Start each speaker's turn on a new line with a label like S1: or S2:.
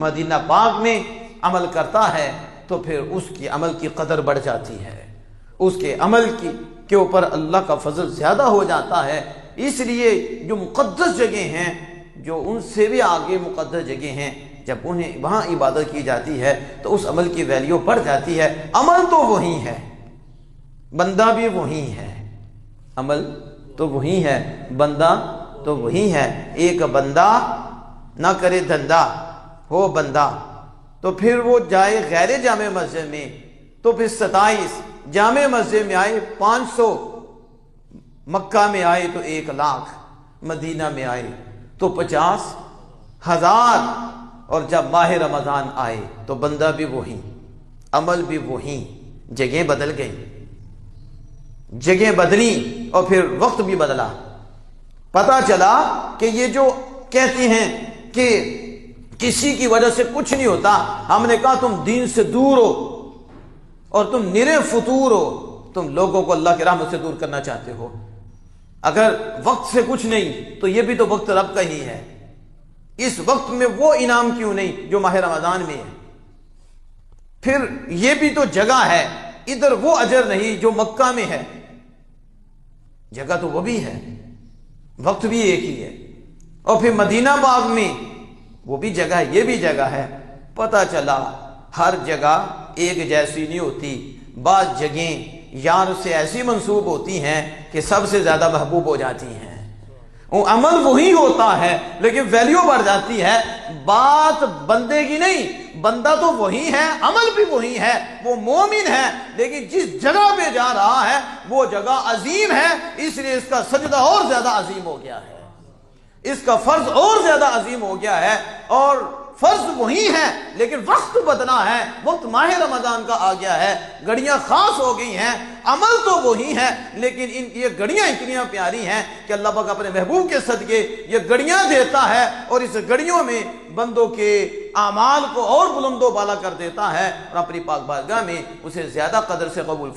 S1: مدینہ پاک میں عمل کرتا ہے تو پھر اس کی عمل کی قدر بڑھ جاتی ہے، اس کے عمل کے اوپر اللہ کا فضل زیادہ ہو جاتا ہے۔ اس لیے جو مقدس جگہ ہیں، جو ان سے بھی آگے مقدس جگہ ہیں، جب انہیں وہاں عبادت کی جاتی ہے تو اس عمل کی ویلیو بڑھ جاتی ہے۔ عمل تو وہی ہے، بندہ بھی وہی ہے، عمل تو وہی ہے، بندہ تو وہی ہے۔ ایک بندہ نہ کرے دھندا ہو بندہ، تو پھر وہ جائے غیر جامع مسجد میں، تو پھر 27 جامع مسجد میں آئے، 500 مکہ میں آئے تو 1,00,000 مدینہ میں آئے تو 50,000، اور جب ماہ رمضان آئے تو بندہ بھی وہی، عمل بھی وہی، جگہ بدل گئی، جگہ بدلی اور پھر وقت بھی بدلا۔ پتہ چلا کہ یہ جو کہتے ہیں کہ کسی کی وجہ سے کچھ نہیں ہوتا، ہم نے کہا تم دین سے دور ہو اور تم نرے فطور ہو، تم لوگوں کو اللہ کی رحمت سے دور کرنا چاہتے ہو۔ اگر وقت سے کچھ نہیں تو یہ بھی تو وقت رب کا ہی ہے، اس وقت میں وہ انعام کیوں نہیں جو ماہ رمضان میں ہے؟ پھر یہ بھی تو جگہ ہے، ادھر وہ اجر نہیں جو مکہ میں ہے، جگہ تو وہ بھی ہے، وقت بھی ایک ہی ہے۔ اور پھر مدینہ باغ میں وہ بھی جگہ ہے، یہ بھی جگہ ہے۔ پتہ چلا ہر جگہ ایک جیسی نہیں ہوتی، بعض جگہیں یار سے ایسی منسوب ہوتی ہیں کہ سب سے زیادہ محبوب ہو جاتی ہیں۔ عمل وہی ہوتا ہے لیکن ویلیو بڑھ جاتی ہے۔ بات بندے کی نہیں، بندہ تو وہی ہے، عمل بھی وہی ہے، وہ مومن ہے، لیکن جس جگہ پہ جا رہا ہے وہ جگہ عظیم ہے، اس لیے اس کا سجدہ اور زیادہ عظیم ہو گیا ہے، اس کا فرض اور زیادہ عظیم ہو گیا ہے۔ اور فرض وہی ہے لیکن وقت بدلا ہے، وقت ماہ رمضان کا آ گیا ہے، گھڑیاں خاص ہو گئی ہیں۔ عمل تو وہی ہے لیکن یہ گھڑیاں اتنی پیاری ہیں کہ اللہ پاک اپنے محبوب کے صدقے یہ گھڑیاں دیتا ہے، اور اس گھڑیوں میں بندوں کے اعمال کو اور بلند و بالا کر دیتا ہے، اور اپنی پاک بارگاہ میں اسے زیادہ قدر سے قبول